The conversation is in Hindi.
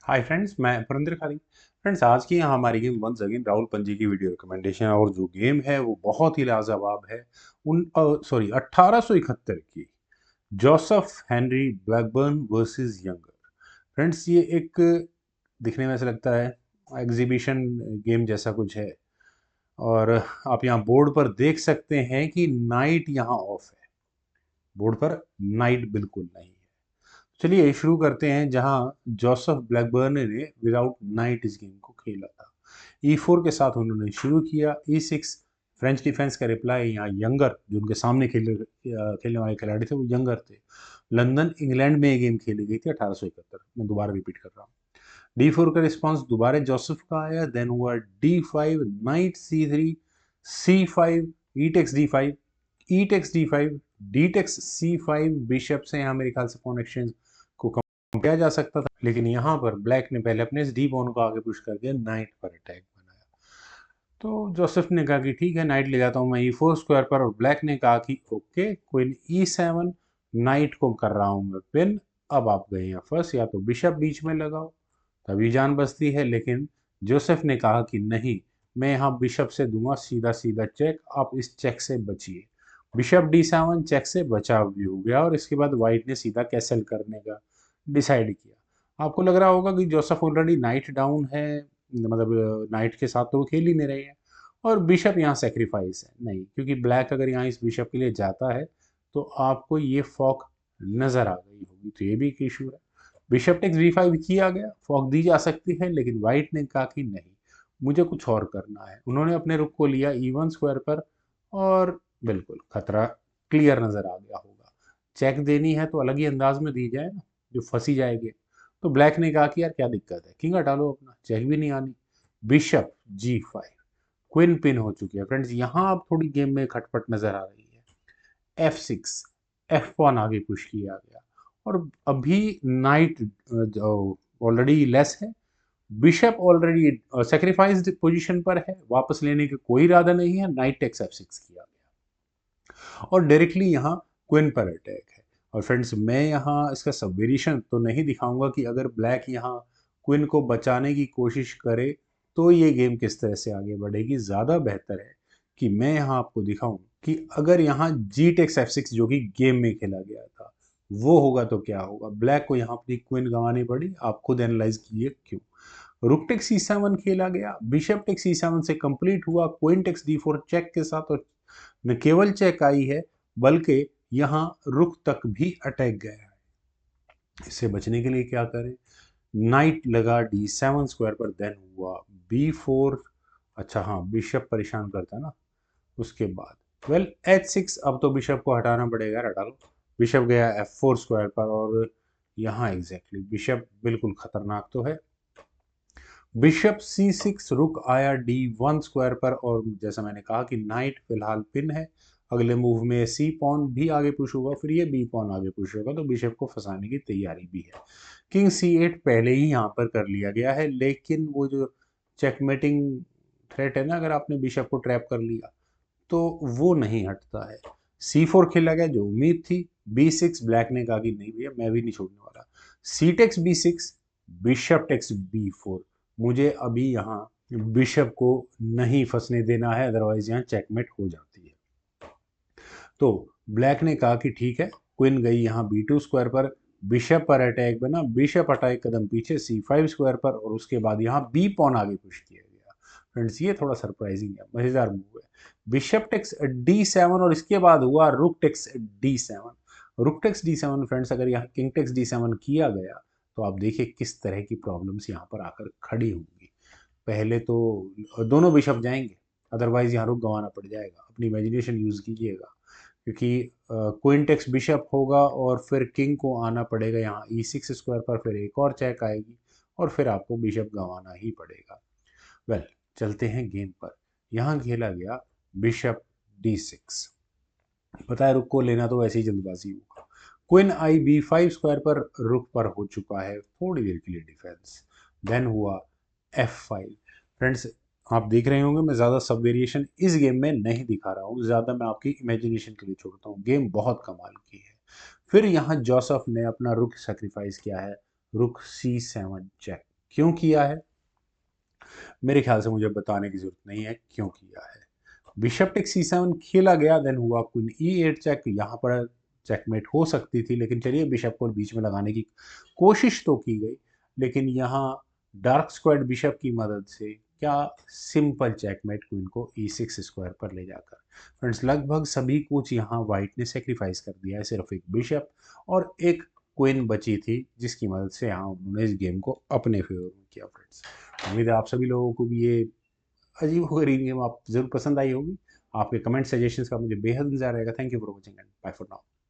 हाय फ्रेंड्स, मैं पुरंदर खाली। फ्रेंड्स, आज की यहाँ हमारी गेम वंस अगेन राहुल पंजी की वीडियो रिकमेंडेशन है और जो गेम है वो बहुत ही लाजवाब है। 1871 की Joseph Henry Blackburn versus younger. Friends, ये एक दिखने में ऐसा लगता है एग्जीबिशन गेम जैसा कुछ है। और आप यहाँ बोर्ड पर देख सकते हैं कि नाइट यहाँ ऑफ है। बोर्ड पर नाइट बिल्कुल नहीं है। चलिए शुरू करते हैं। जहां जोसेफ ब्लैकबर्न ने विदाउट नाइट इस गेम को खेला था। E4 के साथ उन्होंने शुरू किया। E6 फ्रेंच डिफेंस का रिप्लाई। यहाँ यंगर जो उनके सामने खेलने वाले खिलाड़ी थे वो यंगर थे। लंदन इंग्लैंड में ये गेम खेली गई थी 1871। मैं दोबारा रिपीट कर रहा हूँ। D4 का रिस्पॉन्स दोबारा जोसेफ का आया। देन हुआ D5, knight C3, C5, E takes D5, E takes D5, D takes C5। Bishop से यहाँ मेरे ख्याल से पॉन एक्सचेंज को कम किया जा सकता था, लेकिन यहाँ पर ब्लैक ने पहले अपने इस डी पॉन को आगे पुश करके नाइट पर अटैक बनाया। तो जोसेफ ने कहा कि ठीक है, नाइट ले जाता हूँ मैं E4 स्क्वायर पर, और ब्लैक ने कहा कि ओके, क्वीन E7, नाइट को कर रहा हूँ मैं पिन। अब आप गए हैं फर्स्ट, या तो बिशप बीच में लगाओ तभी जान बचती है, लेकिन जोसेफ ने कहा कि नहीं, मैं यहाँ बिशप से दूंगा सीधा सीधा चेक, आप इस चेक से बचिए। बिशप D7 चेक से बचाव भी हो गया और इसके बाद वाइट ने सीधा कैसल करने का डिसाइड किया। आपको लग रहा होगा कि जोसेफ ऑलरेडी नाइट डाउन है, मतलब नाइट के साथ तो वो खेल ही नहीं रहे हैं और बिशप यहाँ सेक्रीफाइस है। नहीं, क्योंकि ब्लैक अगर यहाँ इस बिशप के लिए जाता है तो आपको ये फॉक नजर आ गई होगी, तो ये भी एक इशू है। बिशप टेक्स B5 किया गया, फॉक दी जा सकती है, लेकिन वाइट ने कहा कि नहीं, मुझे कुछ और करना है। उन्होंने अपने रुख को लिया E1 स्क्वायर पर और बिल्कुल खतरा क्लियर नजर आ गया होगा। चेक देनी है तो अलग ही अंदाज में दी जाए ना, जो फंसी जाएगी। तो ब्लैक ने कहा कि यार क्या दिक्कत है, किंग हटा लो अपना, चेक भी नहीं आनी। बिशप G5, क्वीन पिन हो चुकी है। फ्रेंड्स, यहाँ अब थोड़ी गेम में खटपट नजर आ रही है। F6, F1 आगे पुश किया गया और अभी नाइट ऑलरेडी लेस है। बिशप ऑलरेडी सेक्रीफाइस्ड पोजीशन पर है, वापस लेने का कोई इरादा नहीं है। नाइट टेक्स F6 किया गया और डायरेक्टली यहाँ क्वीन पर अटैक है। और फ्रेंड्स, मैं यहाँ इसका सब वेरिएशन तो नहीं दिखाऊंगा कि अगर ब्लैक यहाँ क्वीन को बचाने की कोशिश करे तो ये गेम किस तरह से आगे बढ़ेगी। ज़्यादा बेहतर है कि मैं यहाँ आपको दिखाऊं कि अगर यहाँ जी टेक्स F6 जो कि गेम में खेला गया था वो होगा तो क्या होगा। ब्लैक को यहाँ अपनी क्वीन गंवानी पड़ी, आप खुद एनालाइज कीजिए क्यों। रुक टेक्स C7 खेला गया, बिशप टेक्स C7 से कंप्लीट हुआ, क्वीन टेक्स D4 चेक के साथ, और न केवल चेक आई है बल्कि यहाँ रुक तक भी अटैक गया है। इससे बचने के लिए क्या करें, नाइट लगा D7 स्क्वायर पर, देन हुआ B4। अच्छा हाँ, बिशप परेशान करता है ना। उसके बाद H6, अब तो बिशप को हटाना पड़ेगा, हटा लो। बिशप गया F4 स्क्वायर पर और यहाँ एग्जैक्टली बिशप बिल्कुल खतरनाक तो है। बिशप C6, रुक आया D1 स्क्वायर पर, और जैसा मैंने कहा कि नाइट फिलहाल पिन है। अगले मूव में C पॉन भी आगे पुश होगा, फिर ये B पॉन आगे पुश होगा, तो बिशप को फंसाने की तैयारी भी है। किंग C8 पहले ही यहाँ पर कर लिया गया है, लेकिन वो जो चेकमेटिंग थ्रेट है ना, अगर आपने बिशप को ट्रैप कर लिया तो वो नहीं हटता है। C4 खेला गया, जो उम्मीद थी। B6, ब्लैक ने कहा कि नहीं भैया, मैं भी नहीं छोड़ने वाला। C takes B6, bishop takes B4। मुझे अभी यहाँ बिशप को नहीं फंसने देना है, अदरवाइज यहाँ चेकमेट हो जाती है। तो ब्लैक ने कहा कि ठीक है, क्वीन गई यहाँ B2 स्क्वायर पर, बिशप पर अटैक बना, बिशप हटा एक कदम पीछे C5 स्क्वायर पर, और उसके बाद यहाँ बी पॉन आगे पुश किया गया। फ्रेंड्स, ये थोड़ा सरप्राइजिंग है, मजेदार मूव है। बिशप टेक्स D7 और इसके बाद हुआ rook takes D7। Rook takes D7 friends, अगर यहाँ किंग टेक्स D7 किया गया तो आप देखिए किस तरह की प्रॉब्लम्स यहाँ पर आकर खड़ी होंगी। पहले तो दोनों बिशप जाएंगे, अदरवाइज यहाँ रुक गंवाना पड़ जाएगा। अपनी इमेजिनेशन यूज कीजिएगा, क्योंकि क्वीन टेक्स बिशप होगा और फिर किंग को आना पड़ेगा यहाँ E6 स्क्वायर पर, फिर एक और चेक आएगी और फिर आपको बिशप गंवाना ही पड़ेगा। वेल, चलते हैं गेम पर। यहाँ खेला गया बिशप D6। पता है, रुक को लेना तो वैसे ही जल्दबाजी होगा। क्वीन आई B5 स्क्वायर पर, रुक पर हो चुका है थोड़ी देर के लिए डिफेंस। देन हुआ F5। फ्रेंड्स, आप देख रहे होंगे मैं ज़्यादा सब वेरिएशन इस गेम में नहीं दिखा रहा हूँ, ज़्यादा मैं आपकी इमेजिनेशन के लिए छोड़ता हूँ। गेम बहुत कमाल की है। फिर यहाँ जोसेफ ने अपना रुक सेक्रीफाइस किया है, रुक C7 चेक। क्यों किया है? मेरे ख्याल से मुझे बताने की जरूरत नहीं है क्यों किया है। बिशप टेक C7 खेला गया, देन हुआ क्वीन E8 चेक। यहाँ पर चेकमेट हो सकती थी, लेकिन चलिए बिशप को बीच में लगाने की कोशिश तो की गई, लेकिन यहाँ डार्क स्क्वाड बिशप की मदद से क्या सिंपल चेकमेट क्वीन को E6 स्क्वायर पर ले जाकर। फ्रेंड्स, लगभग सभी कुछ यहाँ वाइट ने सेक्रीफाइस कर दिया है, सिर्फ एक बिशप और एक क्वीन बची थी, जिसकी मदद से यहाँ उन्होंने इस गेम को अपने फेवर में किया। फ्रेंड्स, उम्मीद है आप सभी लोगों को भी ये अजीब गरीब गेम आप जरूर पसंद आई होगी। आपके कमेंट सजेशंस का मुझे बेहद इंतजार रहेगा। Thank you for watching and bye for now.